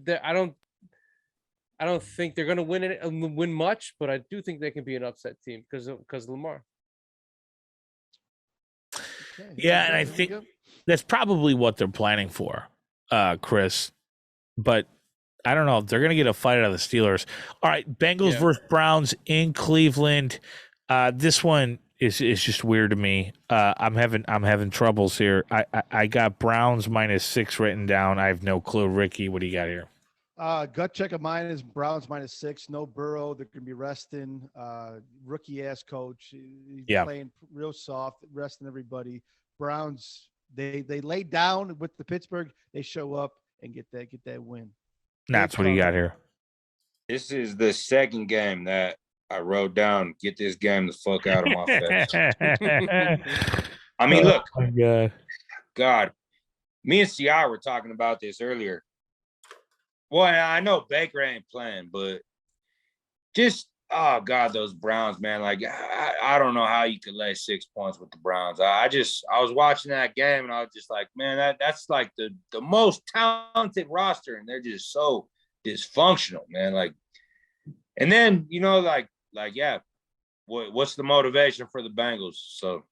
I don't think they're going to win much, but I do think they can be an upset team because of Lamar. Okay, Yeah, and I think that's probably what they're planning for, Chris. But I don't know. They're going to get a fight out of the Steelers. All right, Bengals versus Browns in Cleveland. This one is just weird to me. I'm having troubles here. I got Browns -6 written down. I have no clue. Ricky, what do you got here? Gut check of mine is Browns -6. No Burrow. They're going to be resting. Rookie ass coach. He's playing real soft, resting everybody. Browns. They lay down with the Pittsburgh. They show up and get that win. That's what you got here. This is the second game that I wrote down. Get this game the fuck out of my face. I mean, look. Oh my God. Me and CI were talking about this earlier. Well, I know Baker ain't playing, but just God, those Browns, man. Like I don't know how you could lay 6 points with the Browns. I was watching that game and I was just like, man, that's like the most talented roster, and they're just so dysfunctional, man. Like, and then what's the motivation for the Bengals? So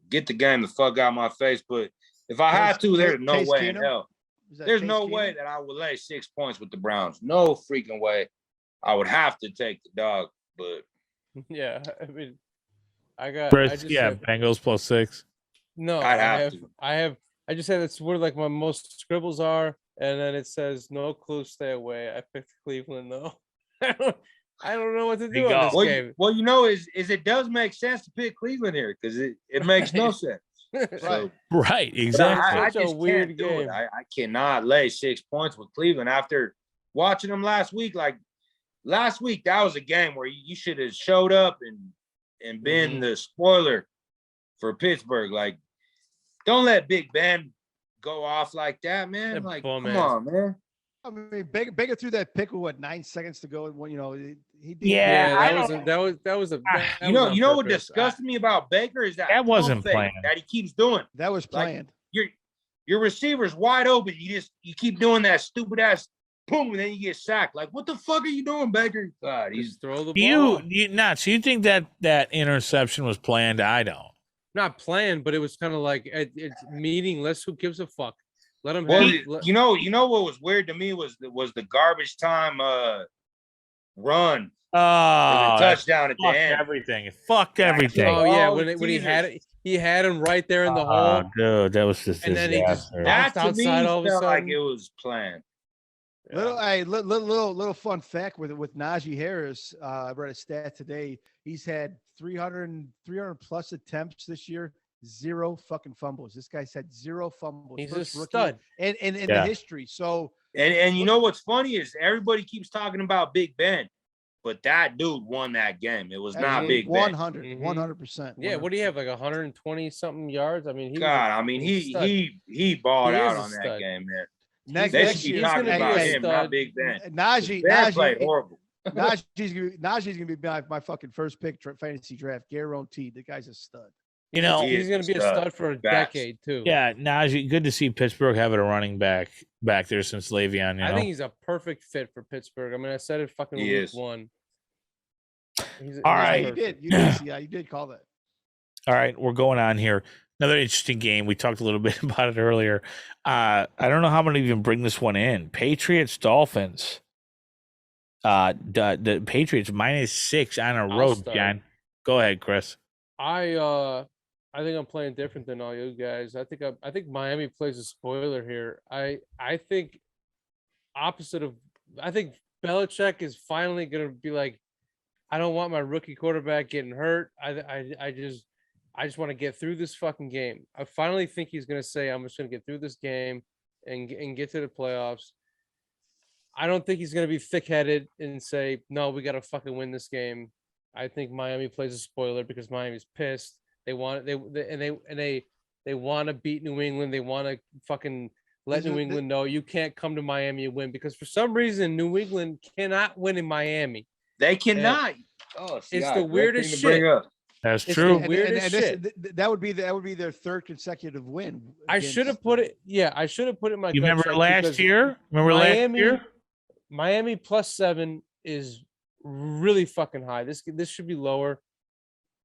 get the game the fuck out of my face. But if I had to, there's no way in hell. There's no way that I would lay 6 points with the Browns. No freaking way. I would have to take the dog, but yeah, I mean, Bengals +6. No, I just said it's where like my most scribbles are, and then it says no clue, stay away. I picked Cleveland though. I don't know what to do on this game. Well, is it does make sense to pick Cleveland here because it makes no sense. So, right, exactly. I just weird game. I cannot lay 6 points with Cleveland after watching them last week. Like last week, that was a game where you should have showed up and been the spoiler for Pittsburgh. Like, don't let Big Ben go off like that, man. Like, come on, man. I mean, Baker threw that pick with 9 seconds to go, and he did. Yeah, that was a. You know what disgusted me about Baker is that wasn't planned. That he keeps doing. That was planned. Like, your receiver's wide open. You keep doing that stupid ass boom, and then you get sacked. Like, what the fuck are you doing, Baker? God, he's throw the ball. You nuts? You think that interception was planned? I don't. Not planned, but it was kind of like it's meaningless. Who gives a fuck? Let him. Well, you know what was weird to me was the garbage time run. Oh, touchdown at the end. Everything. It fucked everything. Oh yeah, when he had him right there in the hole. Dude, that was just. And then he just that to me felt like it was planned. Yeah. Little fun fact with Najee Harris. I read a stat today. He's had 300 plus attempts this year. 0 fucking fumbles. This guy's had 0 fumbles. He's a stud in the history. So and you know what's funny is everybody keeps talking about Big Ben, but that dude won that game. It was not Big Ben. 100%. Yeah, what do you have, like 120 something yards? I mean, he balled out on that game, man. Next year, talking about him, not Big Ben. Najee played horrible. Najee's gonna be my fucking first pick fantasy draft, guaranteed. The guy's a stud. You know, he's going to be a stud for a decade too. Yeah, Najee. Good to see Pittsburgh having a running back there since Le'Veon. I think he's a perfect fit for Pittsburgh. I mean, I said it fucking week one. All right, you did call that. All right, we're going on here. Another interesting game. We talked a little bit about it earlier. I don't know how I'm going to even bring this one in. Patriots, Dolphins. The Patriots -6 on a road, John. Go ahead, Chris. I think I'm playing different than all you guys. I think Miami plays a spoiler here. I think opposite of. I think Belichick is finally going to be like, I don't want my rookie quarterback getting hurt. I just want to get through this fucking game. I finally think he's going to say, I'm just going to get through this game and get to the playoffs. I don't think he's going to be thick-headed and say, no, we got to fucking win this game. I think Miami plays a spoiler because Miami's pissed. They want they want to beat New England. They want to fucking let New England know you can't come to Miami and win because for some reason New England cannot win in Miami. They cannot. It's the weirdest shit. That's It's true. the weirdest shit. That would be their third consecutive win. I should have put it. Yeah, I should have put it in my. You remember last year? Miami, Miami +7 is really fucking high. This should be lower.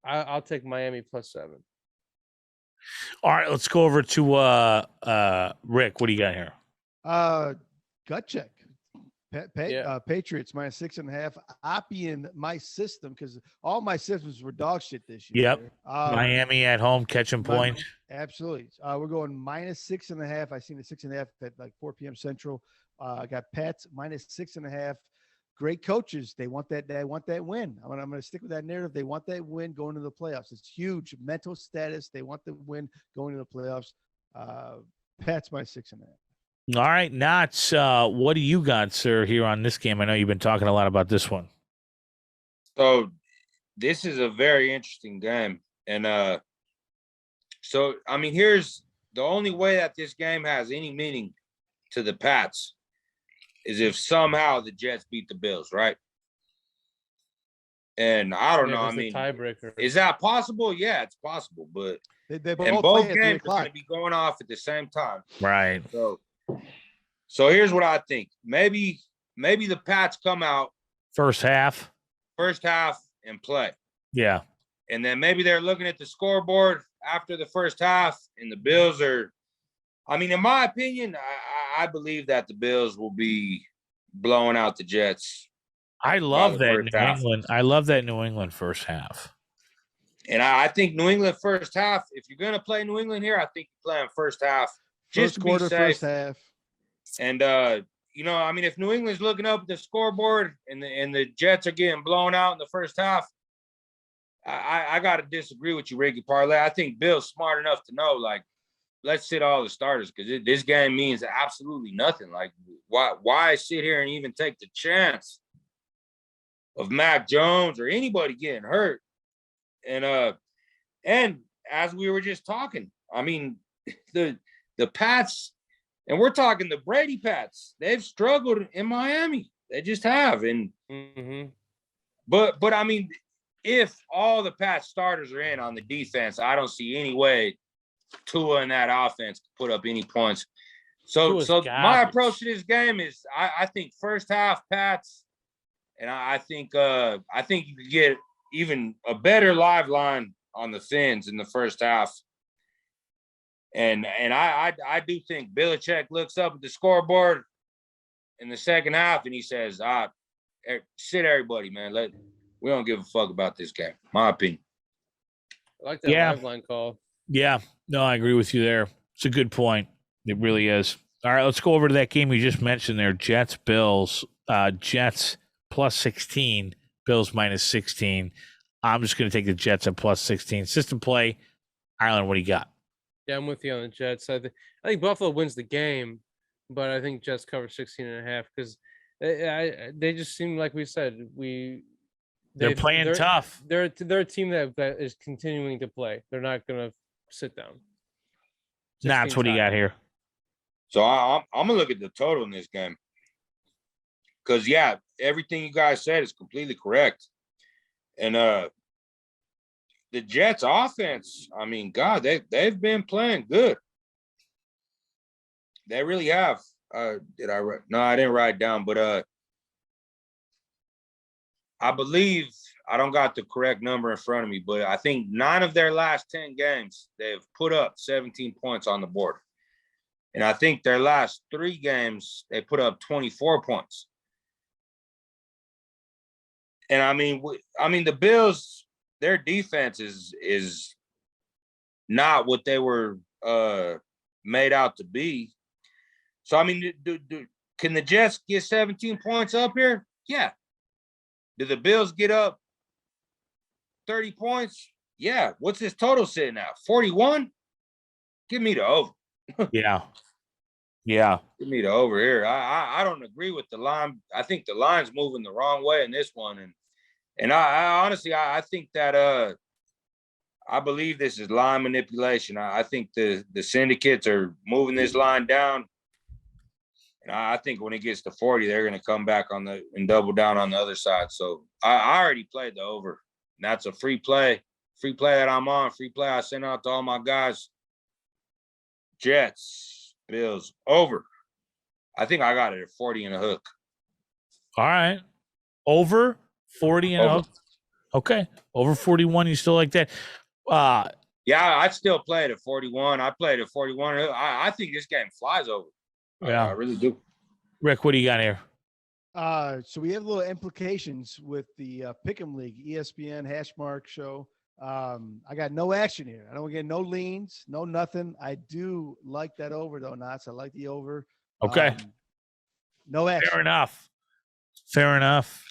I'll take Miami +7. All right, let's go over to Rick. What do you got here? Gut check. Patriots -6.5. Oppian my system because all my systems were dog shit this year. Yep. Miami at home catching points. Absolutely. We're going -6.5. I seen the 6.5 at like 4 p.m. Central. I got Pats -6.5. Great coaches. They want that. They want that win. I'm going to stick with that narrative. They want that win going to the playoffs. It's huge mental status. They want the win going to the playoffs. Pats -6.5. All right, Knotz, what do you got, sir, here on this game? I know you've been talking a lot about this one. So this is a very interesting game. And so, I mean, here's the only way that this game has any meaning to the Pats is if somehow the Jets beat the Bills, right? And I don't know. I mean, tiebreaker. Is that possible? Yeah, it's possible. But they both games are going to be going off at the same time. Right. So here's what I think. Maybe the Pats come out first half and play. Yeah. And then maybe they're looking at the scoreboard after the first half and the Bills are, I mean, in my opinion, I believe that the Bills will be blowing out the Jets. I love that New England. I love that New England first half. And I think New England first half, if you're going to play New England here, I think you're playing first half. Just first quarter, to be safe. first half. And, you know, I mean, if New England's looking up at the scoreboard and the Jets are getting blown out in the first half, I got to disagree with you, Ricky Parlay. I think Bill's smart enough to know, like, let's sit all the starters because this game means absolutely nothing. Like, why sit here and even take the chance of Mac Jones or anybody getting hurt? And as we were just talking, I mean, the Pats, and we're talking the Brady Pats, they've struggled in Miami. They just have. And but I mean, if all the Pats starters are in on the defense, I don't see any way Tua and that offense can put up any points. So my approach to this game is I think first half Pats, and I think you could get even a better live line on the Fins in the first half. And I do think Belichick looks up at the scoreboard in the second half and he says, sit everybody, man. We don't give a fuck about this game. My opinion. I like that live line call. Yeah. No, I agree with you there. It's a good point. It really is. All right, let's go over to that game you just mentioned there. Jets, Bills. Jets +16, Bills -16. I'm just going to take the Jets at +16. System play. Ireland, what do you got? Yeah, I'm with you on the Jets. I think Buffalo wins the game, but I think Jets cover 16.5 because they just seem like we said they're playing tough. They're a team that is continuing to play. They're not going to sit down. That's what you got here. So I'm gonna look at the total in this game because everything you guys said is completely correct, and the Jets offense, I mean, God, they've been playing good. They really have. Did I write? No, I didn't write down, but I believe I don't got the correct number in front of me, but I think 9 of their last 10 games, they've put up 17 points on the board. And I think their last 3 games, they put up 24 points. And I mean, the Bills, their defense is not what they were made out to be. So, I mean, can the Jets get 17 points up here? Yeah. Do the Bills get up 30 points? Yeah. What's this total sitting at? 41? Give me the over. Yeah. Give me the over here. I don't agree with the line. I think the line's moving the wrong way in this one. And I honestly, I think that I believe this is line manipulation. I think the syndicates are moving this line down. And I think when it gets to 40, they're going to come back and double down on the other side. So I already played the over. And that's a free play free play that I'm on, free play I sent out to all my guys. Jets, Bills, over. I think I got it at 40 and a hook. All right. Over 40 and Over. up. Okay. Over 41. You still like that? Yeah, I'd still play it at 41. I played at 41. I think this game flies over. Yeah. I really do. Rick, what do you got here? So we have little implications with the Pick'em League, ESPN Hashmark Show. I got no action here. I don't get no leans, no nothing. I do like that over though, Knotz. I like the over. Okay. No action. Fair enough.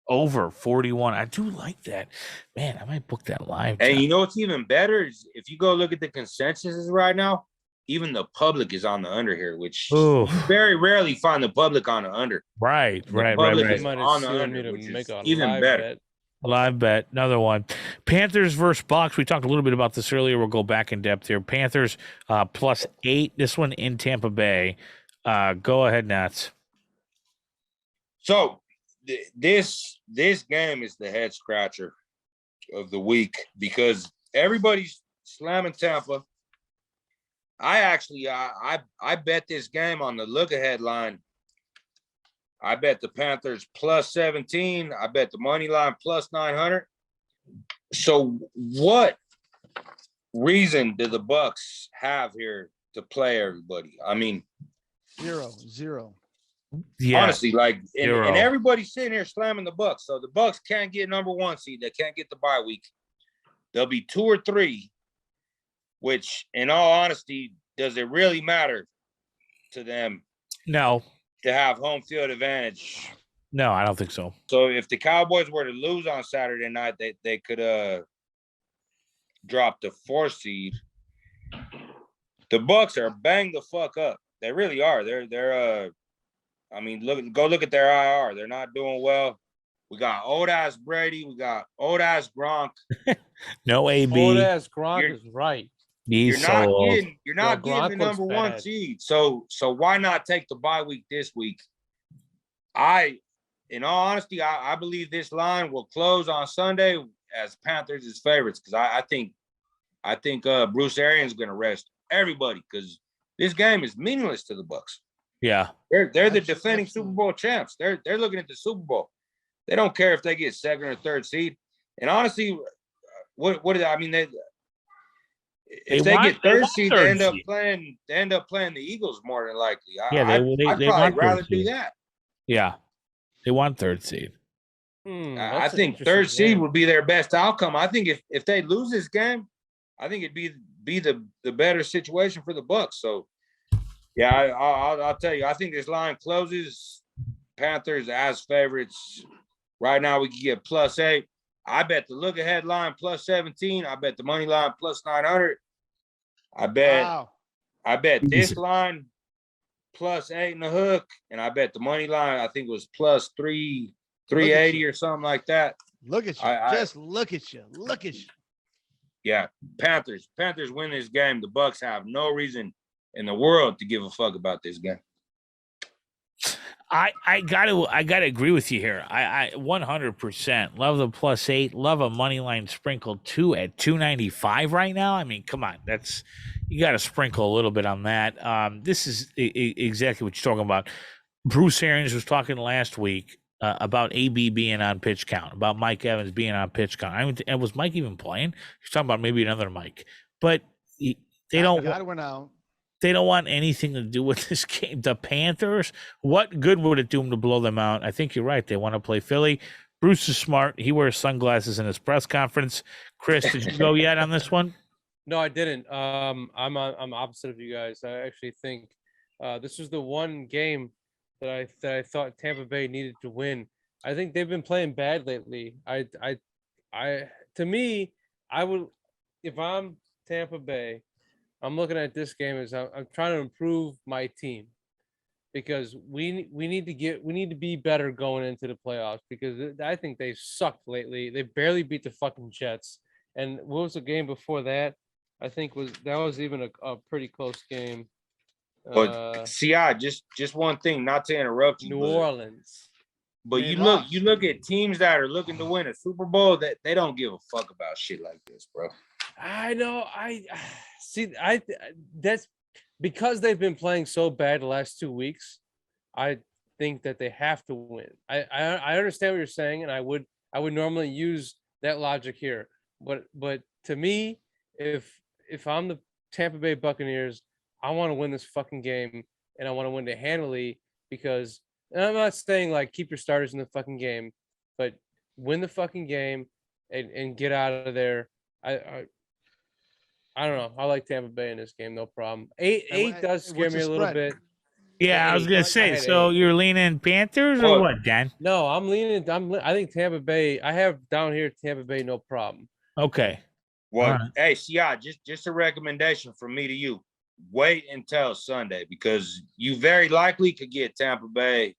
Over 41. I do like that. Man, I might book that live. And you know what's even better is if you go look at the consensus right now, even the public is on the under here, which you very rarely find the public on the under. Right. Is on the under, which make is a even live better. bet. Live bet. Another one. Panthers versus Bucks. We talked a little bit about this earlier. We'll go back in depth here. Panthers +8. This one in Tampa Bay. Go ahead, Nats. So this game is the head scratcher of the week because everybody's slamming Tampa. I bet this game on the look ahead line. I bet the Panthers +17. I bet the money line +900. So what reason do the Bucks have here to play everybody? I mean, Zero. Yeah. Honestly, and everybody's sitting here slamming the Bucks. So the Bucks can't get number 1 seed. They can't get the bye week. They'll be 2 or 3, which in all honesty, does it really matter to them? No. To have home field advantage. No, I don't think so. So if the Cowboys were to lose on Saturday night, they could drop the 4 seed. The Bucks are banged the fuck up. They really are. They're I mean, go look at their IR. They're not doing well. We got old ass Brady. We got old ass Gronk. No AB. Old ass Gronk is right. You're not getting the number 1 seed. So why not take the bye week this week? In all honesty, I believe this line will close on Sunday as Panthers as favorites because I think Bruce Arians is going to rest everybody because this game is meaningless to the Bucks. Yeah, they're the defending Super Bowl champs. They're looking at the Super Bowl. They don't care if they get 2nd or 3rd seed. And honestly, if they get 3rd seed, they end up playing the Eagles more than likely. I'd probably rather do that. Yeah, they want 3rd seed. I think 3rd seed would be their best outcome. I think if they lose this game, I think it'd be the better situation for the Bucks. So, yeah, I'll tell you, I think this line closes. Panthers as favorites. Right now, we can get +8. I bet the look ahead line +17. I bet the money line +900. I bet this line +8 in the hook, and I bet the money line I think was +380 or something like that. Look at you! Just look at you! Look at you! Yeah, Panthers win this game. The Bucks have no reason in the world to give a fuck about this game. I gotta agree with you here. I 100% love the +8. Love a money line sprinkle 2 at 295 right now. I mean, come on, you got to sprinkle a little bit on that. This is exactly what you're talking about. Bruce Arians was talking last week about AB being on pitch count, about Mike Evans being on pitch count. And was Mike even playing? He's talking about maybe another Mike, but they don't. They don't want anything to do with this game. The Panthers, what good would it do them to blow them out? I think you're right. They want to play Philly. Bruce is smart. He wears sunglasses in his press conference. Chris, did you go yet on this one? No, I didn't. I'm opposite of you guys. I actually think this was the one game that I thought Tampa Bay needed to win. I think they've been playing bad lately. To me, I would, if I'm Tampa Bay, I'm looking at this game as I'm trying to improve my team because we need to be better going into the playoffs because I think they sucked lately. They barely beat the fucking Jets. And what was the game before that? I think that was even a pretty close game. But just one thing, not to interrupt you. New Orleans. But you look at teams that are looking to win a Super Bowl that they don't give a fuck about shit like this, bro. I know. I see. That's because they've been playing so bad the last 2 weeks. I think that they have to win. I understand what you're saying, and I would normally use that logic here. But to me, if I'm the Tampa Bay Buccaneers, I want to win this fucking game, and I want to win it handily because. And I'm not saying like keep your starters in the fucking game, but win the fucking game and get out of there. I don't know. I like Tampa Bay in this game, no problem. Eight does scare me a little bit. Yeah, I was gonna say. So you're leaning Panthers or what, Dan? No, I'm leaning. I think Tampa Bay. I have down here Tampa Bay, no problem. Okay. Well, hey, just a recommendation from me to you. Wait until Sunday because you very likely could get Tampa Bay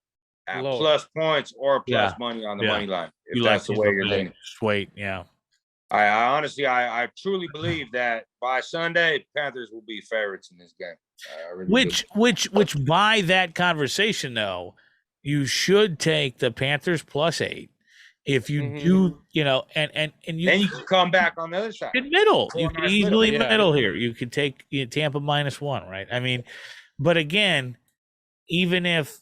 at plus points or plus money on the money line. If that's the way you're leaning. Just wait, yeah. I honestly, I truly believe that by Sunday, Panthers will be favorites in this game. Really which by that conversation though, you should take the Panthers +8. If you do, and you can come back on the other side. In middle. You can easily middle here. You could take Tampa -1, right? I mean, but again, even if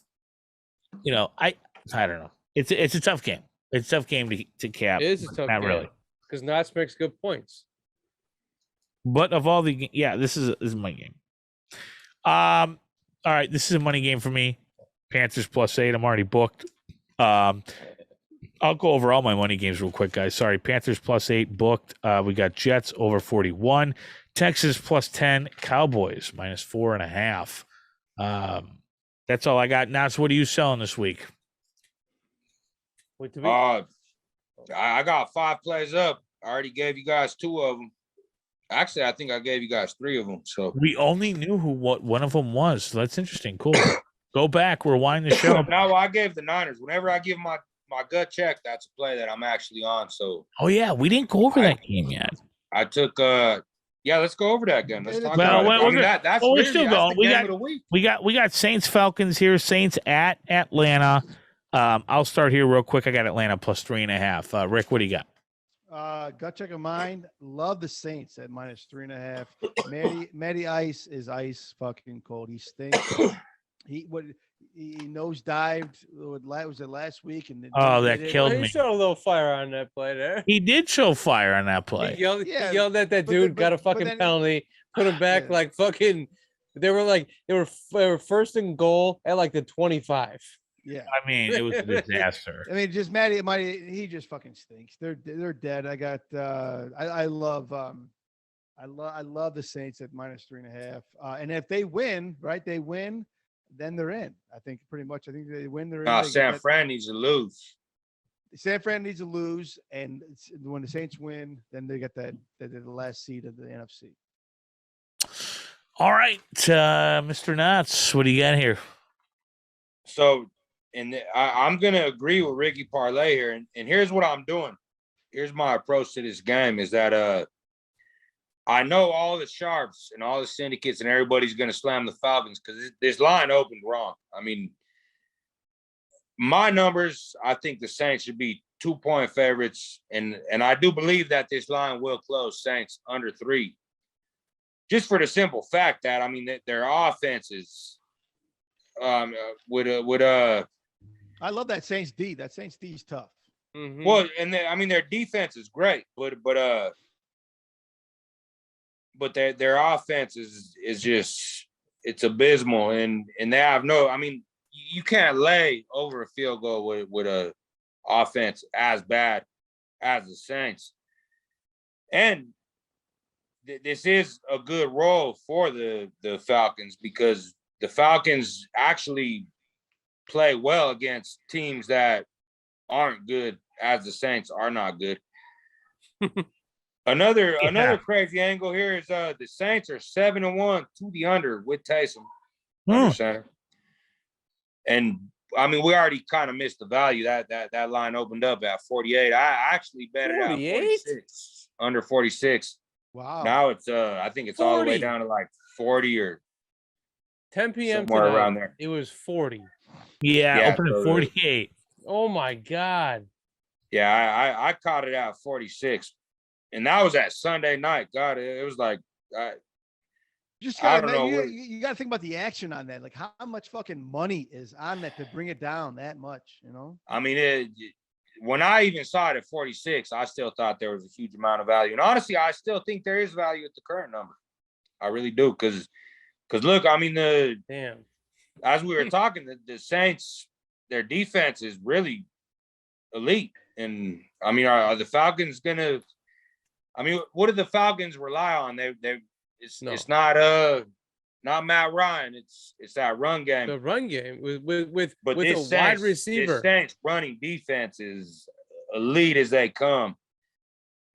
I don't know. It's a tough game. It's a tough game to cap. It is a tough game. Not really. Because Knotz makes good points. But of all the this is my game. All right, this is a money game for me. Panthers +8. I'm already booked. I'll go over all my money games real quick, guys. Sorry, Panthers +8 booked. We got Jets over 41, Texas +10, Cowboys -4.5. That's all I got. Now, so what are you selling this week? I got 5 plays up. I already gave you guys 2 of them. Actually, I think I gave you guys 3 of them. So we only knew what one of them was. So that's interesting. Cool. Go back, rewind the show. No, I gave the Niners. Whenever I give my gut check, that's a play that I'm actually on. So yeah, we didn't go over that game yet. I took let's go over that game. Let's talk about it. We're still going. We got Saints Falcons here. Saints at Atlanta. I'll start here real quick. I got Atlanta +3.5. Rick, what do you got? Gut check of mine. Love the Saints at -3.5. Matty Ice is ice fucking cold. He stinks. He nosedived. Was it last week? And that killed me. He showed a little fire on that play there. He did show fire on that play. He yelled at that dude. Got a fucking penalty. Put him back like fucking. They were first and goal at like the 25. Yeah, I mean it was a disaster. I mean, just Matty, he just fucking stinks. They're dead. I got. I love the Saints at -3.5. And if they win, right? They win. Then they're in. I think pretty much. I think they win. They're in. San Fran needs to lose. San Fran needs to lose, and when the Saints win, then they get the last seed of the NFC. All right, Mr. Knotz, what do you got here? So, I'm gonna agree with Ricky Parlay here, and here's what I'm doing. Here's my approach to this game: is that I know all the sharps and all the syndicates and everybody's going to slam the Falcons because this line opened wrong. I mean, my numbers, I think the Saints should be 2-point favorites, and I do believe that this line will close Saints under 3. Just for the simple fact that, I mean, their offenses would I love that Saints D. That Saints D is tough. Mm-hmm. Well, and their defense is great, but their offense is just, it's abysmal, and they have you can't lay over a field goal with a offense as bad as the Saints. And this is a good role for the Falcons because the Falcons actually play well against teams that aren't good as the Saints are not good. Another crazy angle here is the Saints are 7-1 to the under with Taysom under center. And I mean, we already kind of missed the value. That line opened up at 48. I actually bet it out 46, under 46. Wow. Now it's I think it's 40. All the way down to like 40 or 10 p.m. somewhere tonight, around there. It was 40. Yeah, open at 48. Oh my God. Yeah, I caught it at 46, and that was at Sunday night. God, it was like I don't know. You got to think about the action on that. Like how much fucking money is on that to bring it down that much, you know? I mean, when I even saw it at 46, I still thought there was a huge amount of value. And honestly, I still think there is value at the current number. I really do. Because look, I mean, as we were talking, the Saints, their defense is really elite. And I mean, are the Falcons gonna? I mean, what do the Falcons rely on? It's not Matt Ryan. It's that run game. The run game with a Saints, wide receiver. This Saints running defense is elite as they come.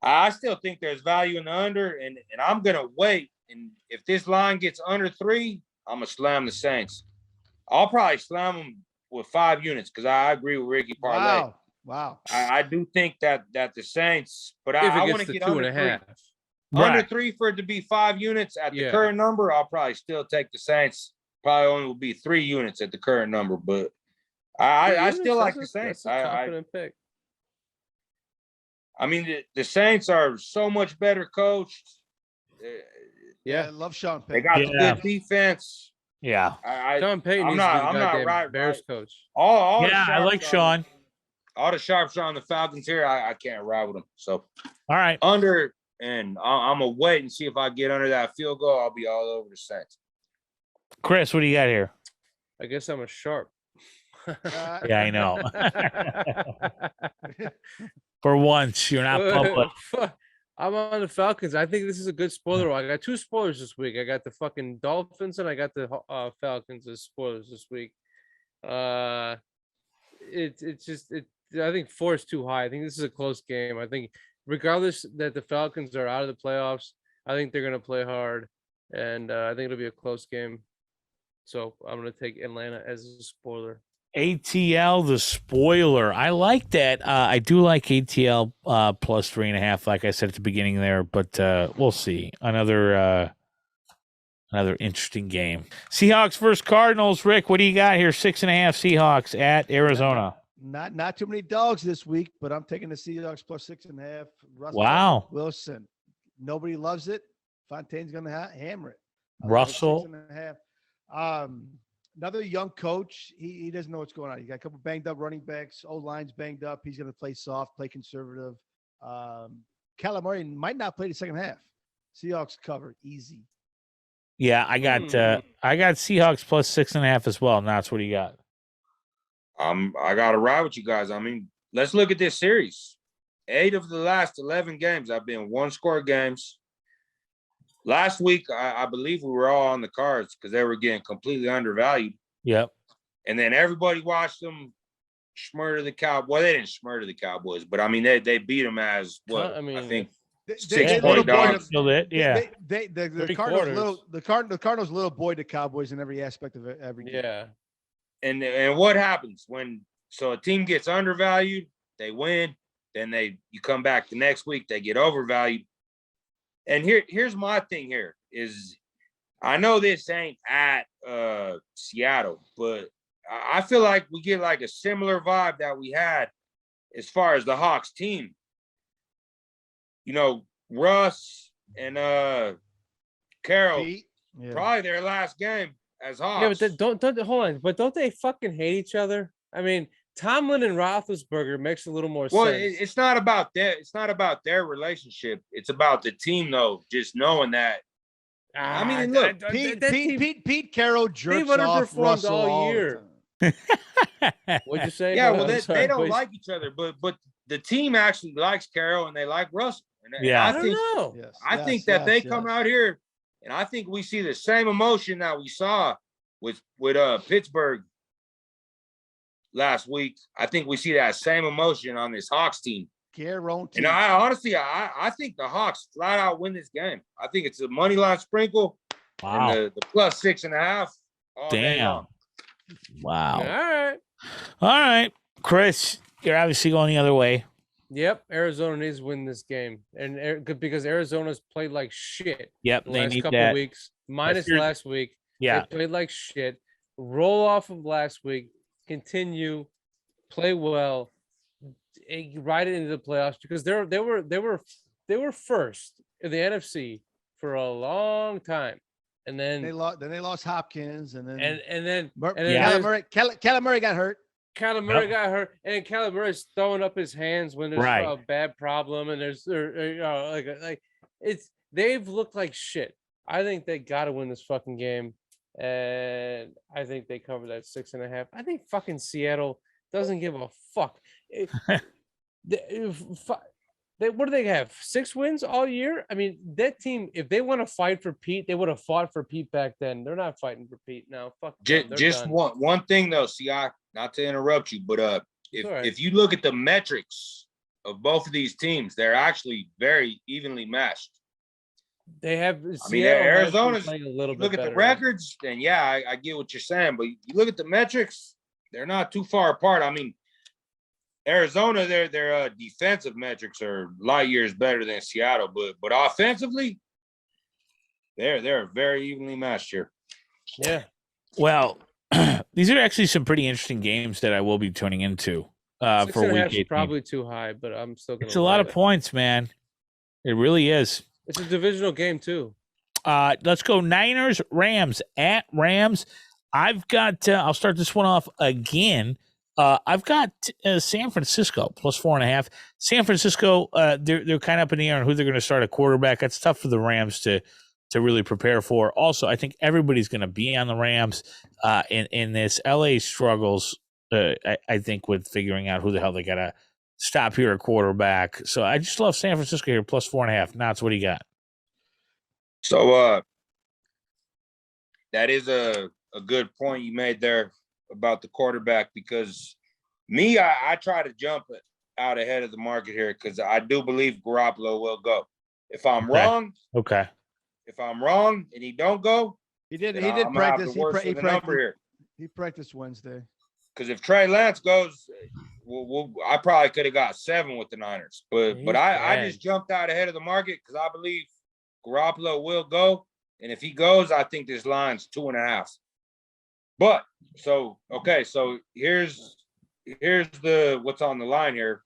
I still think there's value in the under, and I'm gonna wait. And if this line gets under 3, I'm gonna slam the Saints. I'll probably slam them with 5 units because I agree with Ricky Parlay. Wow. I do think that the Saints, but If I it want gets to to get 2.5. under 3 for it to be 5 units at the current number. I'll probably still take the Saints. Probably only will be 3 units at the current number, but I still like the Saints. That's a confident pick. I mean, the Saints are so much better coached. I love Sean Payton. They got the good defense. Yeah. Sean Payton. I'm not Bears coach. I like Sean. All the sharps on the Falcons here, I can't ride with them. So, all right, under, and I'm gonna wait and see if I get under that field goal. I'll be all over the Saints. Chris, what do you got here? I guess I'm a sharp. Yeah, I know. For once, you're not public. I'm on the Falcons. I think this is a good spoiler. I got 2 spoilers this week. I got the fucking Dolphins and I got the Falcons as spoilers this week. I think 4 is too high. I think this is a close game. I think regardless that the Falcons are out of the playoffs, I think they're going to play hard, and I think it'll be a close game. So I'm going to take Atlanta as a spoiler. ATL, the spoiler. I like that. I do like ATL plus 3.5, like I said at the beginning there, but we'll see. Another interesting game. Seahawks versus Cardinals. Rick, what do you got here? 6.5 Seahawks at Arizona. Not too many dogs this week, but I'm taking the Seahawks plus 6.5. Wow. Wilson. Nobody loves it. Fontaine's going to hammer it. Russell. 6.5. Another young coach. He doesn't know what's going on. He got a couple banged up running backs. O-line's banged up. He's going to play soft, play conservative. Calamari might not play the second half. Seahawks cover easy. Yeah, I got Seahawks plus 6.5 as well. Knotz, what do you got? I got to ride with you guys. I mean, let's look at this series. 8 of the last 11 games have been 1-score games. Last week, I believe we were all on the Cards because they were getting completely undervalued. Yep. And then everybody watched them schmurder the Cowboys. Well, they didn't schmurder the Cowboys, but I mean, they beat them as what? I think 6-point dogs. Yeah. The Cardinals little boy the Cowboys in every aspect of every game. Yeah. And what happens so a team gets undervalued, they win, then you come back the next week, they get overvalued. And here's my thing here is I know this ain't at Seattle, but I feel like we get like a similar vibe that we had as far as the Hawks team. You know, Russ and Carroll, probably their last game as Hawks. Yeah, but don't hold on. But don't they fucking hate each other? I mean, Tomlin and Roethlisberger makes a little more sense. Well, it's not about that. It's not about their relationship. It's about the team, though. Just knowing that. I mean, look, Pete Carroll jerks off Russell all year. What'd you say? Yeah, well, they don't like each other, but the team actually likes Carroll and they like Russell. And yeah, I think that they come out here, and I think we see the same emotion that we saw with Pittsburgh last week. I think we see that same emotion on this Hawks team. Guaranteed. And I honestly think the Hawks flat out win this game. I think it's a money line sprinkle. Wow. And the plus 6.5. Damn. Wow. All right. Chris, you're obviously going the other way. Yep. Arizona needs to win this game. And because Arizona's played like shit. Yep. The last couple of weeks. Minus last week. Yeah. They played like shit. Roll off of last week. Continue. play well, ride it into the playoffs because they were first in the NFC for a long time, and then they lost Hopkins, and then Kyler Murray got hurt. Kyler Murray got hurt, and Kyler Murray's throwing up his hands when there's a bad problem, and there's like they've looked like shit. I think they got to win this fucking game, and I think they cover that 6.5. I think fucking Seattle doesn't give a fuck. What do they have? 6 wins all year? I mean, that team, if they want to fight for Pete, they would have fought for Pete back then. They're not fighting for Pete now. Fuck. Just one thing though, Siak, not to interrupt you, but if you look at the metrics of both of these teams, they're actually very evenly matched. They have. I mean, Arizona's playing a little bit. Look at the records, and yeah, I get what you're saying, but you look at the metrics, they're not too far apart. I mean, Arizona, their defensive metrics are light years better than Seattle, but offensively, they're very evenly matched here. Yeah. Well, these are actually some pretty interesting games that I will be tuning into for week 18. Probably too high, but I'm still gonna. It's a lot of points, man. It really is. It's a divisional game too. Let's go Niners, Rams at Rams. I've got. I'll start this one off again. I've got San Francisco plus 4.5. San Francisco, they're kind of up in the air on who they're going to start a quarterback. That's tough for the Rams to really prepare for. Also, I think everybody's going to be on the Rams in this. LA struggles, I think, with figuring out who the hell they got to stop here at quarterback. So I just love San Francisco here plus 4.5. Knotz, what do you got? So that is a good point you made there about the quarterback, because I try to jump out ahead of the market here because I do believe Garoppolo will go. If I'm wrong, if I'm wrong and he don't go, he did practice. He practiced Wednesday. Because if Trey Lance goes, I probably could have got 7 with the Niners, but I just jumped out ahead of the market because I believe Garoppolo will go, and if he goes, I think this line's 2.5. But so here's the what's on the line here.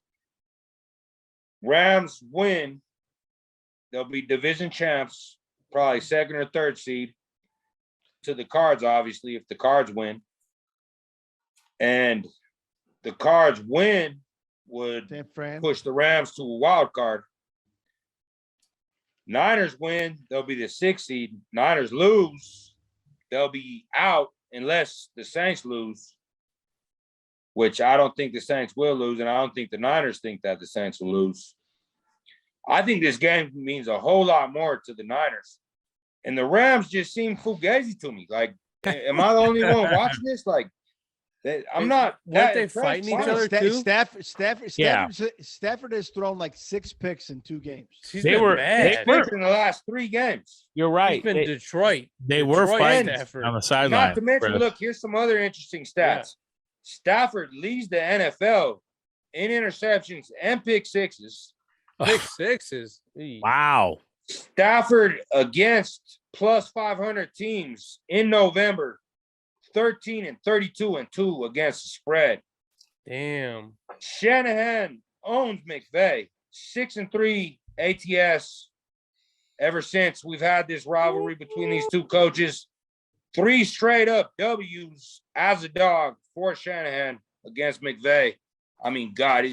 Rams win, they'll be division champs, probably 2nd or 3rd seed to the Cards, obviously, if the Cards win. And the Cards win would push the Rams to a wild card. Niners win, they'll be the 6th seed. Niners lose, they'll be out unless the Saints lose, which I don't think the Saints will lose, and I don't think the Niners think that the Saints will lose. I think this game means a whole lot more to the Niners. And the Rams just seem fugazi to me. Like, am I the only one watching this? Like, I'm not. Weren't they fighting each other too? Stafford has thrown like 6 picks in 2 games. They were in the last 3 games. You're right. He's been Detroit. They were fighting on the sideline. Not to mention, look, here's some other interesting stats. Yeah. Stafford leads the NFL in interceptions and pick sixes. Pick sixes. Wow. Stafford against plus 500 teams in November. 13-32-2 against the spread. Damn. Shanahan owns McVay. 6-3 ATS. Ever since we've had this rivalry between these two coaches, 3 straight up W's as a dog for Shanahan against McVay. I mean, God,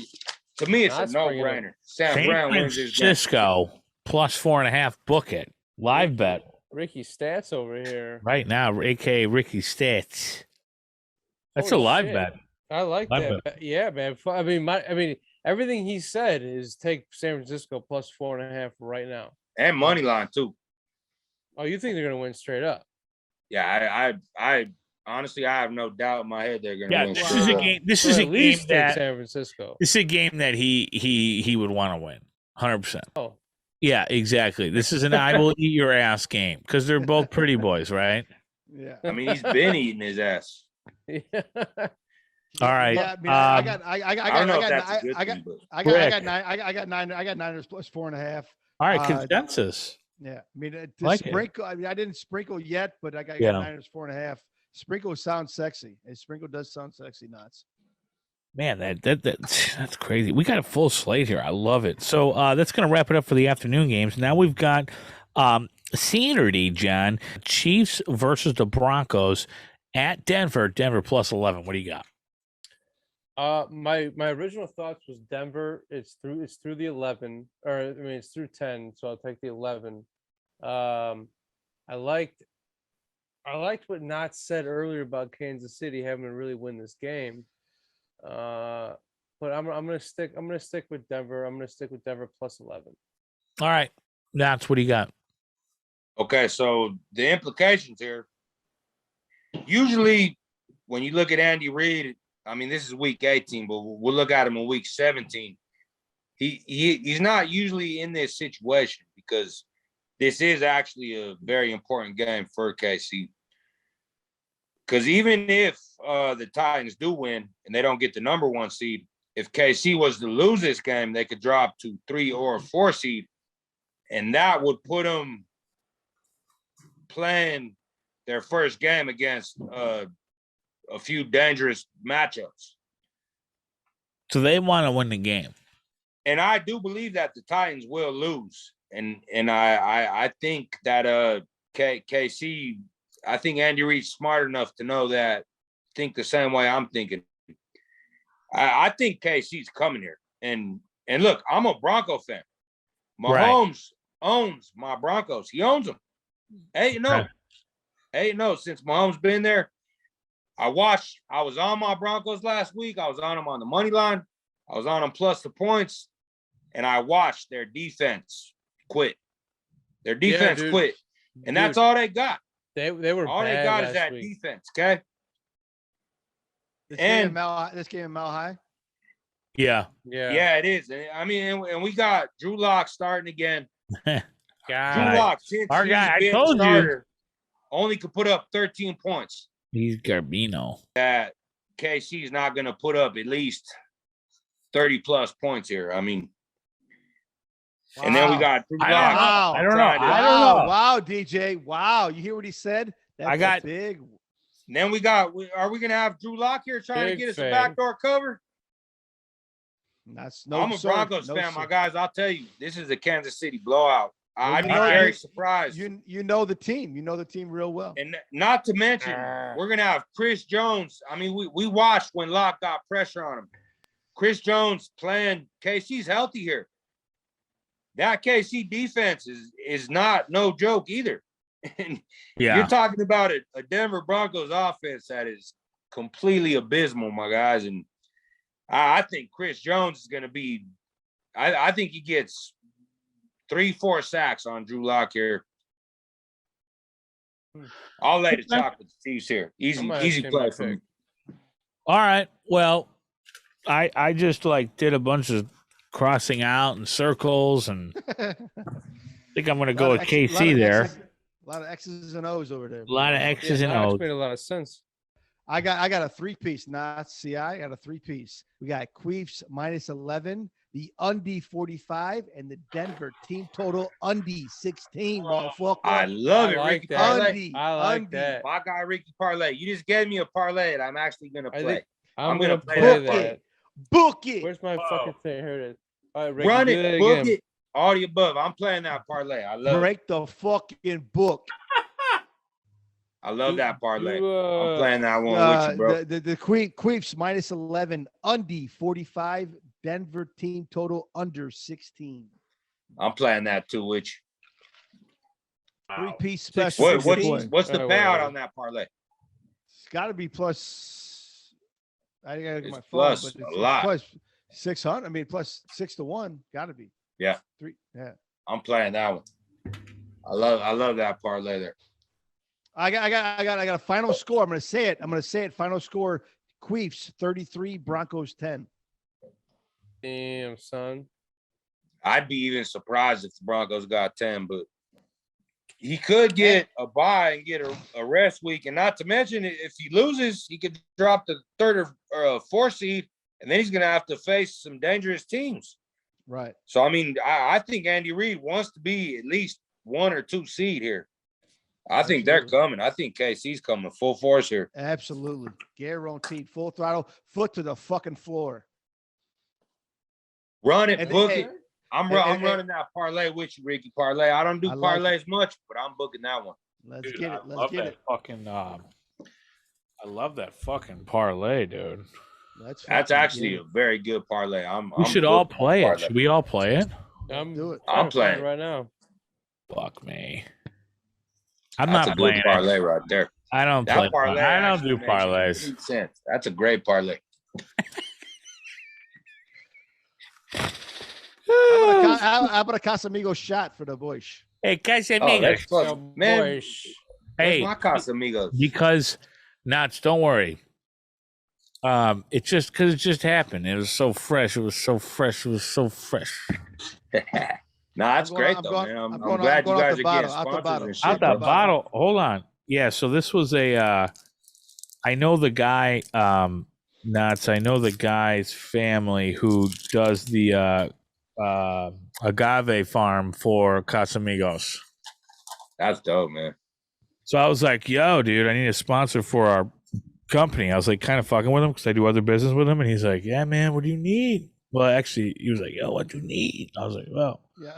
to me, it's a no-brainer. Sam Brown wins this game. Cisco plus 4.5. Book it. Live bet. Ricky Stats over here right now, aka Ricky Stats. That's a live bet. I like that. Bet. Yeah, man. I mean, everything he said is take San Francisco plus 4.5 right now, and money line too. Oh, you think they're gonna win straight up? Yeah, I honestly, I have no doubt in my head they're gonna win. This is a game. This is a game that San Francisco. This is a game that he would want to win, 100%. Oh. Yeah, exactly. This is an I will eat your ass game because they're both pretty boys, right? Yeah. I mean, he's been eating his ass. Yeah. All right. Yeah, I got Niners plus 4.5. All right, consensus. Yeah, I mean, sprinkle. I didn't sprinkle yet, but I got Niners 4.5. Sprinkle sounds sexy. Sprinkle does sound sexy, Knotz. Man, that's crazy. We got a full slate here. I love it. So that's going to wrap it up for the afternoon games. Now we've got Saturday, John. Chiefs versus the Broncos at Denver. Denver plus 11. What do you got? My original thoughts was Denver. It's through the 11, or I mean it's through 10, so I'll take the 11. I liked what Knotz said earlier about Kansas City having to really win this game. But I'm gonna stick with Denver. I'm gonna stick with Denver plus 11. All right, Knotz, what do you got? Okay, so the implications here. Usually, when you look at Andy Reid, I mean, this is week 18, but we'll look at him in week 17. He's not usually in this situation because this is actually a very important game for KC. Because even if the Titans do win and they don't get the number 1 seed, if KC was to lose this game, they could drop to 3 or 4 seed, and that would put them playing their first game against a few dangerous matchups. So they want to win the game, and I do believe that the Titans will lose, and I think that KC. I think Andy Reid's smart enough to know that, think the same way I'm thinking. I think KC's coming here. And look, I'm a Bronco fan. Mahomes owns my Broncos. He owns them. 8-0. 8-0 since Mahomes been there. I was on my Broncos last week. I was on them on the money line. I was on them plus the points. And I watched their defense quit. Their defense quit. And that's all they got. They were all they got is that defense, okay? This game in Mile High? Yeah, it is. I mean, and we got Drew Lock starting again. God. Drew Lock, since our guy, I told you, only could put up 13 points. He's Garbino. That KC's not going to put up at least 30 plus points here. I mean, and then we got Drew Lock. I don't know. Wow, DJ. Wow. You hear what he said? That's big. And then are we going to have Drew Lock here trying to get us a backdoor cover? I'm a Broncos fan, my guys. I'll tell you, this is a Kansas City blowout. I'd be very surprised. You know the team. You know the team real well. And not to mention, we're going to have Chris Jones. I mean, we watched when Lock got pressure on him. Chris Jones playing. KC's healthy here. That KC defense is not no joke either. And you're talking about a Denver Broncos offense that is completely abysmal, my guys. And I think Chris Jones is going to be – I think he gets 3-4 sacks on Drew Lock here. I'll lay the chocolate Chiefs here. Easy play for me. All right. Well, I just did a bunch of crossing out and circles, and I think I'm going to go with KC there. A lot of X's and O's over there. A lot of X's and O's. Made a lot of sense. I got a 3-piece, not CI. I got a 3-piece. We got Queefs minus 11, the Undy 45, and the Denver team total Undy 16. I love it, Ricky Parlay. I like that. My guy, Ricky Parlay. You just gave me a parlay that I'm actually going to play. I'm going to play that. Book it. Where's my fucking thing? Here it is. All right, Ricky, run it, book it. All the above. I'm playing that parlay. I love Break the fucking book. I love that parlay. I'm playing that one with you, bro. The Queefs minus 11, Undy 45, Denver team total under 16. I'm playing that too, with you. 3-piece special. What's the payout on that parlay? It's got to be plus. I gotta get my phone, plus but it's a lot. Plus 600. I mean, plus 6-1. Got to be. Yeah. 3. Yeah. I'm playing that one. I love that parlay there. I got a final score. I'm going to say it. Final score: Queefs 33, Broncos 10. Damn, son. I'd be even surprised if the Broncos got 10, but he could get a bye and get a rest week. And not to mention, if he loses, he could drop the 3rd or 4th seed, and then he's going to have to face some dangerous teams. Right. So, I mean, I think Andy Reid wants to be at least 1 or 2 seed here. I think they're coming. I think KC's coming full force here. Absolutely. Guaranteed. Full throttle, foot to the fucking floor. Run it, And- book and- it. I'm and- running that parlay with you, Ricky. Parlay. I don't do I like parlays much, but I'm booking that one. Let's Dude, get it. I Let's love get that it. fucking. I love that fucking parlay, dude. Let's That's fucking actually get a very good parlay. We should all booking play it. parlay. Should we all play it? I'm do it. trying I'm to find it playing. right now. Fuck me. I'm That's not a playing good it. parlay right there. I don't That play. parlay. I don't actually do makes parlays. complete sense. That's a great parlay. How about a Casamigo shot for the boys? Hey, Oh, Casamigos. that's fuck, man. Boys. Hey, My Casamigos. because Knotz, don't worry. It's just because it just happened. It was so fresh. It was so fresh. It was so fresh. Nah, that's I'm great going- though, I'm going- man. I'm I'm going- glad I'm going you out guys the are bottle, getting out the sponsors bottle. and shit. Out bro. that bottle. Hold on. Yeah. So this was a. I know the guy. Knotz. I know the guy's family who does the agave farm for Casamigos. That's dope, man. So I was like, "Yo, dude, I need a sponsor for our company." I was like, kind of fucking with him because I do other business with him, and he's like, "Yeah, man, what do you need?" Well, actually, he was like, "Yo, what do you need?" I was like, "Well." Yeah.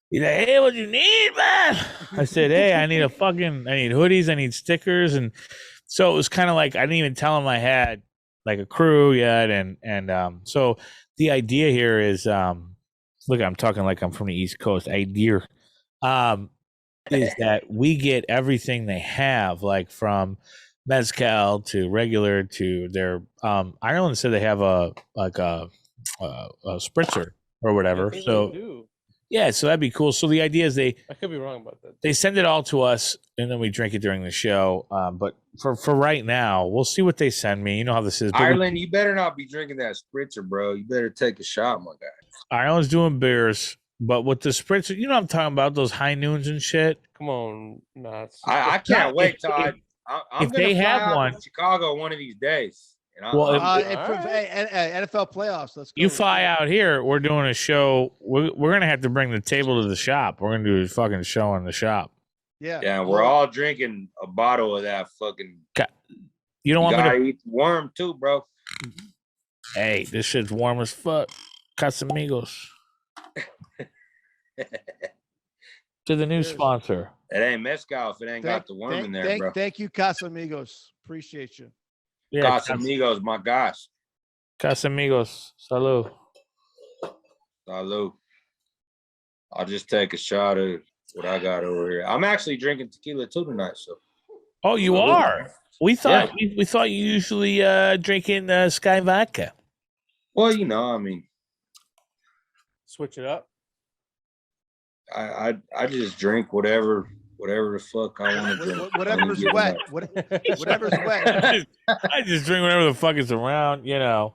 He's like, "Hey, what you need, man?" I said, "Hey, I need hoodies, I need stickers." And so it was kind of like, I didn't even tell him I had like a crew yet. And so the idea here is, look, I'm talking like I'm from the East Coast. Idea, is that we get everything they have, like from mezcal to regular to their, Ireland said they have a spritzer or whatever. I think So they do. yeah, so that'd be cool. So the idea is I could be wrong about that. they send it all to us, and then we drink it during the show. But for right now, we'll see what they send me. You know how this is. But Ireland, you better not be drinking that spritzer, bro. You better take a shot, my guy. Ireland's doing beers, but with the spritzer, you know what I'm talking about, those high noons and shit. Come on, Knotz. I can't wait till I'm if gonna they fly have out one- to Chicago one of these days. And Well, if- NFL playoffs. Let's go. You fly out here, we're doing a show. We're gonna have to bring the table to the shop. We're gonna do a fucking show in the shop. Yeah. yeah, we're all drinking a bottle of that fucking. You don't You want me to? gotta eat the worm too, bro. Hey, this shit's warm as fuck. Casamigos. To the new Cheers. sponsor. It ain't mezcal if it ain't got the worm in there, bro. Thank you, Casamigos. Appreciate you. Yeah, Casamigos, my gosh. Casamigos. Salud. Salud. I'll just take a shot of what I got over here. I'm actually drinking tequila too tonight, so. Oh, you Salud. are. We thought we thought you usually drinking Sky vodka. Well, you know, I mean, Switch it up. I just drink whatever the fuck I want to drink. Whatever's wet. Whatever's wet. I just drink whatever the fuck is around, you know.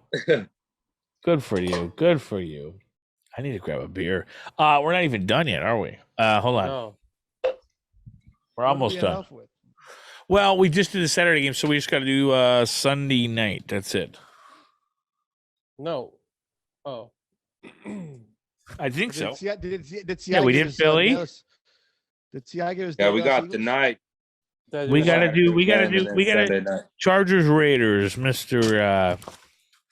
Good for you. Good for you. I need to grab a beer. We're not even done yet, are we? Hold on. No. We're almost What are we done. off with? Well, we just did a Saturday game, so we just got to do Sunday night. That's it. No. Oh. I think so. Did Yeah, we did Philly. Did T.I. give us? Yeah, we Dallas got Eagles? tonight. We gotta do. We gotta do. We Sunday gotta night. Chargers Raiders, Mr.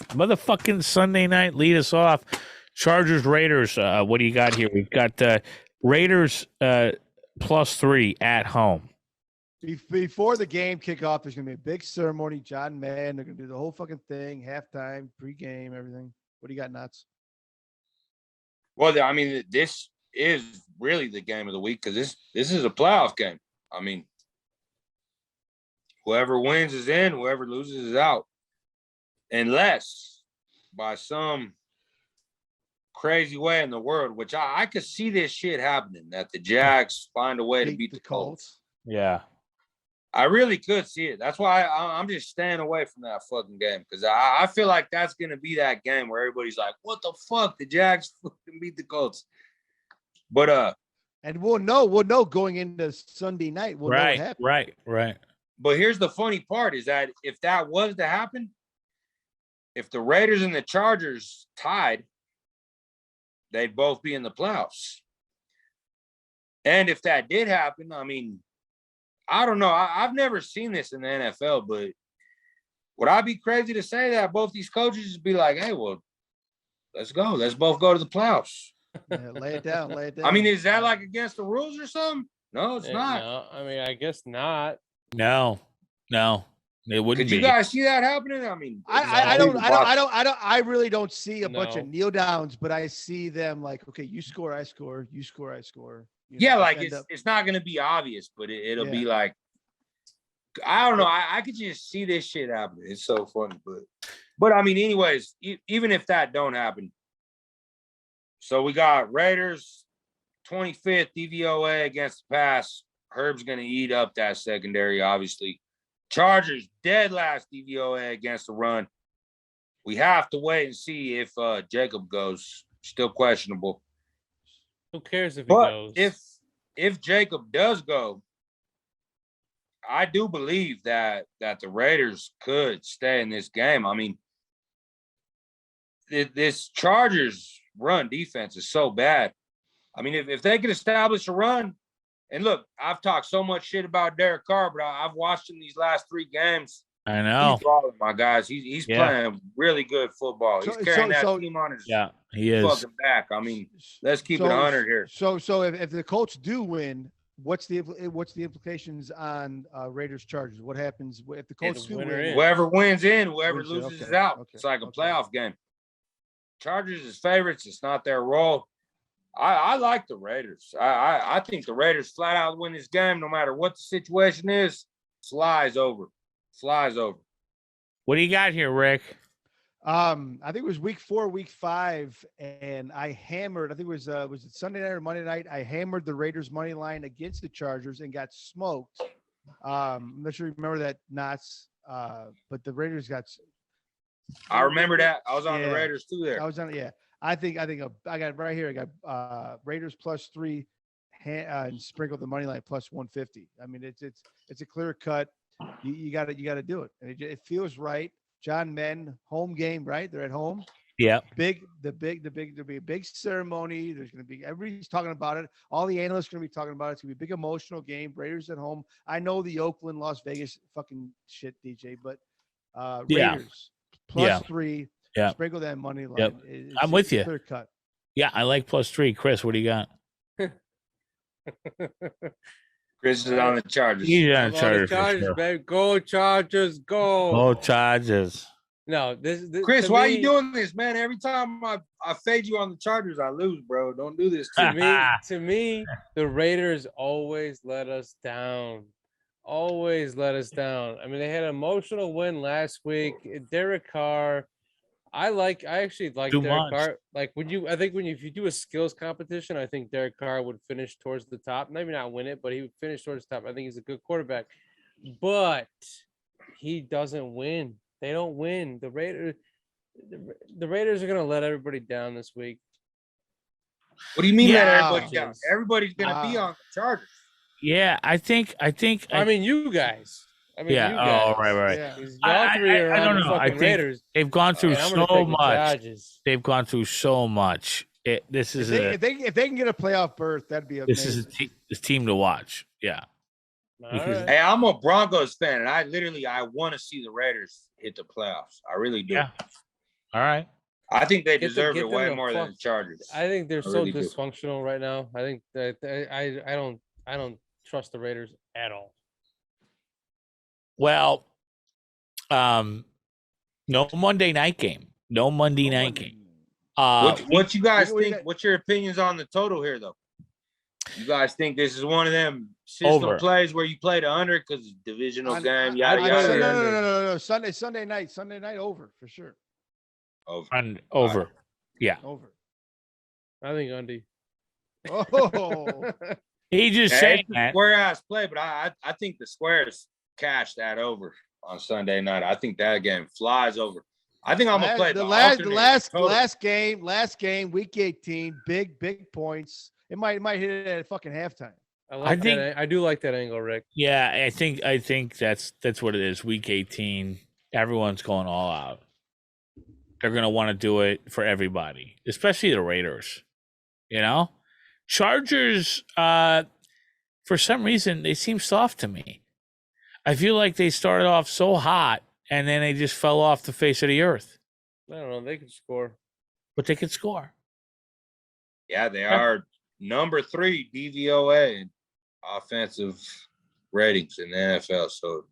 Motherfucking Sunday night. Lead us off. Chargers Raiders. What do you got here? We've got Raiders +3 at home. Before the game kickoff, there's gonna be a big ceremony. John Madden, they're gonna do the whole fucking thing, halftime, pregame, everything. What do you got, Knotz? Well, I mean, this is really the game of the week because this is a playoff game. I mean, whoever wins is in, whoever loses is out. Unless by some crazy way in the world, which I could see this shit happening, that the Jags find a way to beat the Colts. Yeah. I really could see it. That's why I'm just staying away from that fucking game because I feel like that's going to be that game where everybody's like, what the fuck? The Jags fucking beat the Colts. But And we'll know going into Sunday night. We'll know what happened. Right. But here's the funny part is that if that was to happen, if the Raiders and the Chargers tied, they'd both be in the playoffs. And if that did happen, I mean, I don't know. I've never seen this in the NFL, but would I be crazy to say that both these coaches just be like, hey, well, let's go. Let's both go to the playoffs. Yeah, lay it down. I mean, is that like against the rules or something? No, it's not. No, I mean, I guess not. No, it wouldn't Could be. you guys see that happening? I mean, I really don't see a bunch of No. kneel downs, but I see them like, okay, you score, I score, you score, I score. You yeah, know, like end up- it's not going to be obvious, but it'll be Yeah. like, I don't know. I could just see this shit happening. It's so funny, but I mean, anyways, even if that don't happen, so we got Raiders 25th DVOA against the pass. Herb's going to eat up that secondary, obviously. Chargers dead last DVOA against the run. We have to wait and see if Jacob goes. Still questionable. Who cares if he But goes? if Jacob does go, I do believe that the Raiders could stay in this game. I mean, this Chargers run defense is so bad. I mean, if they could establish a run, and look, I've talked so much shit about Derek Carr, but I've watched him these last 3 games. I know. He's balling, my guys. He's playing really good football. He's carrying that team on his he is. fucking back. I mean, let's keep it 100 here. So if the Colts do win, what's the implications on Raiders Chargers? What happens if the Colts do win? Whoever wins in, whoever Wins in, loses okay, is out. okay, It's like a okay. playoff game. Chargers is favorites. It's not their role. I like the Raiders. I think the Raiders flat out win this game no matter what the situation is. Flies over. What do you got here, Rick? I think it was week 4, week 5, and I hammered. I think it was it Sunday night or Monday night? I hammered the Raiders money line against the Chargers and got smoked. I'm not sure you remember that, Knotz, but the Raiders got. I remember that. I was on the Raiders too there. I was on. Yeah, I think I got it right here. I got Raiders +3 and sprinkled the money line +150. I mean, it's a clear cut. You got to do it. And it feels right. John Madden, home game, right? They're at home. Yeah. There'll be a big ceremony. There's going to be, everybody's talking about it. All the analysts are going to be talking about it. It's going to be a big emotional game. Raiders at home. I know the Oakland, Las Vegas fucking shit, DJ, but Raiders +3. Yeah. Sprinkle that money line. Yep. I'm with you. Clear cut. Yeah, I like +3. Chris, what do you got? Chris is on the Chargers. He's on Go Chargers. Chargers, baby. Go Chargers, go. Go Chargers. No, this Chris, to why me- you doing this, man? Every time I fade you on the Chargers, I lose, bro. Don't do this to me. to me, the Raiders always let us down. Always let us down. I mean, they had an emotional win last week. Derek Carr. I actually like Too Derek much. Carr. Like if you do a skills competition, I think Derek Carr would finish towards the top. Maybe not win it, but he would finish towards the top. I think he's a good quarterback. But he doesn't win. They don't win. The Raiders are gonna let everybody down this week. What do you mean Yeah. let everybody down? Everybody's gonna be on the Chargers. Yeah, I think. I mean, you guys. I mean, yeah. you guys. Oh, right. Yeah. 'Cause y'all three are I on don't the know. I fucking think Raiders. they've gone through and I'm gonna so take the much. Chargers. They've gone through so much. This is If they can get a playoff berth, that'd be amazing. this is this team to watch. Yeah. All because- right. Hey, I'm a Broncos fan, and I want to see the Raiders hit the playoffs. I really do. Yeah. All right. I think they Get deserve them it way the more fuck- than the Chargers. I think they're I so really do. dysfunctional right now. I think that I don't trust the Raiders at all. Well, no Monday night game. No Monday night game. What you guys what do you think? got- What's your opinions on the total here, though? You guys think this is one of them system Over. plays where you play the under because it's divisional game, yada I- yada? No. Sunday night over for sure. Over. Over. Yeah. Over. I think Undy. Oh, He just Yeah, saying it's a that. square ass play, but I think the Squares cashed that over on Sunday night. I think that game flies over. I think I'm gonna play the last game, week 18, big points. It might hit it at fucking halftime. I do like that angle, Rick. Yeah, I think that's what it is. Week 18, everyone's going all out. They're gonna want to do it for everybody, especially the Raiders. You know, Chargers. For for some reason, they seem soft to me. I feel like they started off so hot and then they just fell off the face of the earth. I don't know. They can score. But they could score. Yeah, they are number 3 DVOA in offensive ratings in the NFL. So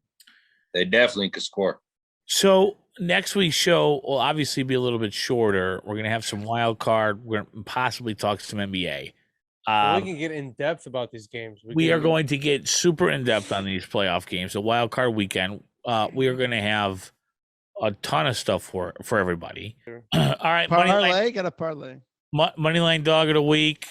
they definitely could score. So next week's show will obviously be a little bit shorter. We're going to have some wild card. We're going to possibly talk some NBA. We can get in depth about these games. We are going to get super in depth on these playoff games. The wild card weekend. We are going to have a ton of stuff for everybody. Sure. All right, parlay, got a parlay. Moneyline dog of the week.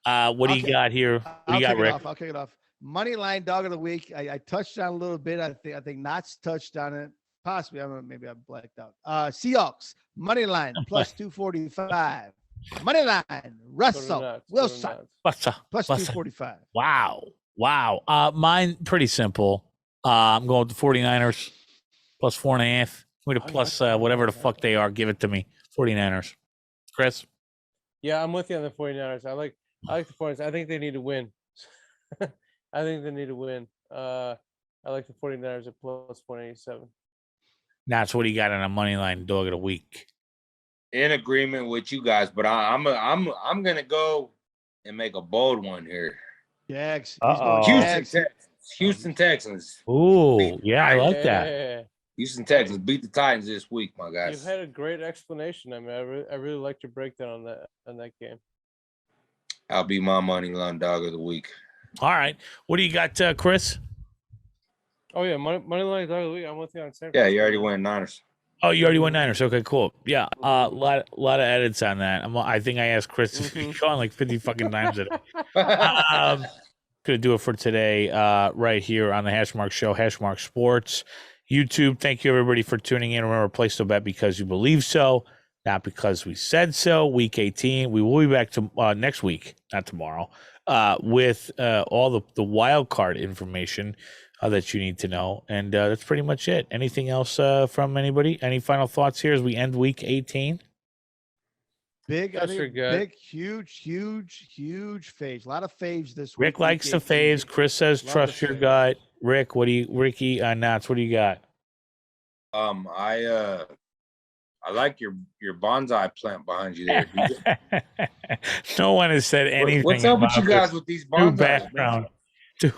What do you got here? What do you got, Rick? I'll kick it off. Moneyline dog of the week. I touched on a little bit. I think Knotz touched on it. Possibly. Maybe I blacked out. Seahawks moneyline plus 245. Moneyline Russell Wilson plus 245. Wow. Mine pretty simple. I'm going with the 49ers plus 4.5. With a plus whatever the fuck they are, give it to me. 49ers. Chris? Yeah, I'm with you on the 49ers. I like the 49ers. I think they need to win. I like the 49ers at plus 187. That's what he got on a money line dog of the week. In agreement with you guys, but I'm gonna go and make a bold one here. Jags. Houston Texans. Ooh, yeah, I like that. Yeah. Houston Texans beat the Titans this week, my guys. You've had a great explanation. I mean, I really liked your breakdown on that game. I'll be my money line dog of the week. All right, what do you got, Chris? Oh yeah, money line dog of the week. I'm with you on San Yeah, you already went Niners. Oh, you already went Niners. Okay, cool. Yeah, a lot of edits on that. I think I asked Chris to be going like 50 fucking times today. Gonna do it for today, right here on the Hashmark Show, Hashmark Sports, YouTube. Thank you everybody for tuning in. Remember, place to bet because you believe so, not because we said so. Week 18. We will be back to next week, not tomorrow, with all the wild card information that you need to know. And that's pretty much it. Anything else from anybody? Any final thoughts here as we end week 18? Big, huge faves. A lot of faves this week. Rick likes the faves. Chris says trust your gut. Rick, Ricky, Knotz, what do you got? I like your bonsai plant behind you there. No one has said anything. What's up with you guys with these bonsai background? Dude.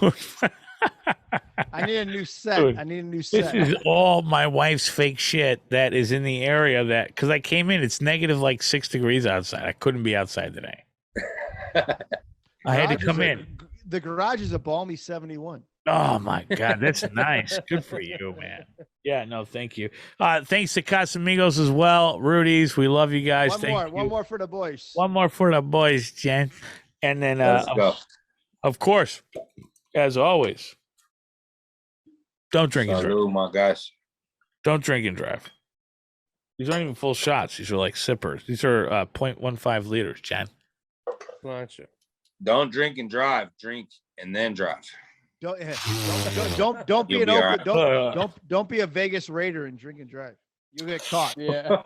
I need a new set. Dude, This is all my wife's fake shit that is in the area because I came in, it's negative like 6 degrees outside. I couldn't be outside today. I had to come in. The garage is a balmy 71. Oh my God, that's nice. Good for you, man. Yeah, no, thank you. Thanks to Casamigos as well. Rudy's, we love you guys. One more for the boys. One more for the boys, Jen. And then, let's go. Of course, as always, don't drink and drive. My guys. Don't drink and drive. These aren't even full shots. These are like sippers. These are 0.15 liters, Jen. Gotcha. Don't drink and drive. Drink and then drive. Don't be don't be a Vegas Raider and drink and drive. You'll get caught. Yeah.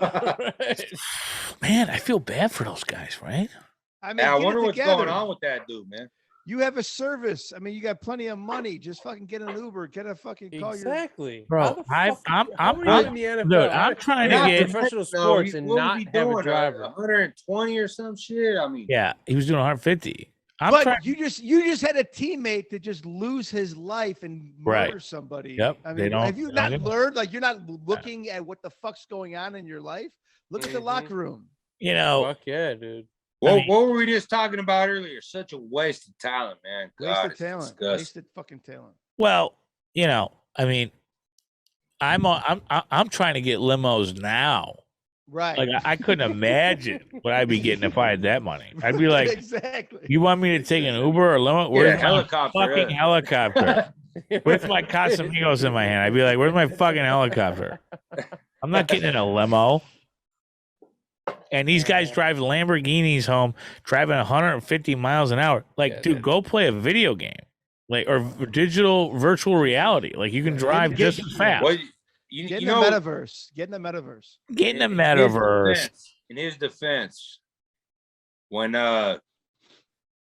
Man, I feel bad for those guys, right? I mean, I wonder what's going on with that dude, man. You have a service. I mean, you got plenty of money. Just fucking get an Uber. Get a fucking call. Exactly, bro. I'm in the NFL. Dude, I'm trying to get professional sports and not have a driver. 120 or some shit. I mean, yeah, he was doing 150. You just had a teammate to just lose his life and murder somebody. Yep. I mean, have you not learned? Like, you're not looking at what the fuck's going on in your life. Look at the locker room. You know. Fuck yeah, dude. What were we just talking about earlier? Such a waste of talent, man. Wasted talent. Wasted fucking talent. Well, you know, I mean, I'm trying to get limos now. Right. Like I couldn't imagine what I'd be getting if I had that money. I'd be like, exactly. You want me to take an Uber or limo? Where's my helicopter? Fucking helicopter. With my Casamigos in my hand. I'd be like, where's my fucking helicopter? I'm not getting in a limo. And these guys drive Lamborghinis home, driving 150 miles an hour. Like, dude, go play a video game. Like, or virtual reality. Like, you can drive just as fast. Well, Get in the metaverse. Get in the metaverse. Get in the metaverse. In his defense, when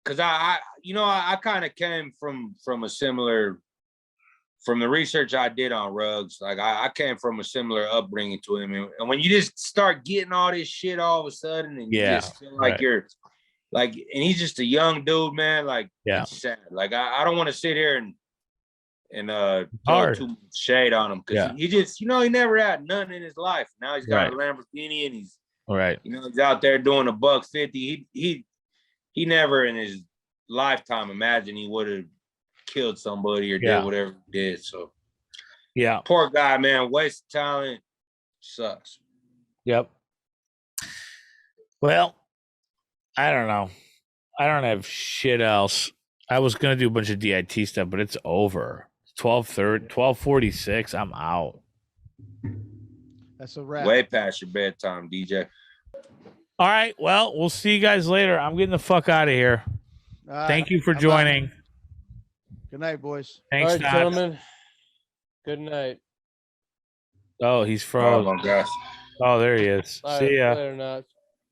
because I kind of came from a similar, from the research I did on Ruggs, like I came from a similar upbringing to him. And when you just start getting all this shit all of a sudden, and you just feel like you're like, and he's just a young dude, man. Like, it's sad. Like, I don't want to sit here and throw too much shade on him, because he just, he never had none in his life. Now he's got a Lamborghini, and he's he's out there doing $150. He never in his lifetime imagined he would have killed somebody or did whatever he did. So poor guy, man. Waste of talent. Sucks. Yep. Well, I don't know. I don't have shit else. I was gonna do a bunch of DIT stuff, but it's over. 12:46. I'm out. That's a wrap. Way past your bedtime, DJ. All right. Well, we'll see you guys later. I'm getting the fuck out of here. Thank you for joining. Good night, boys. Thanks, all right, gentlemen. Good night. Oh, he's froze. Oh my gosh. Oh, there he is. See ya. Later, Knotz.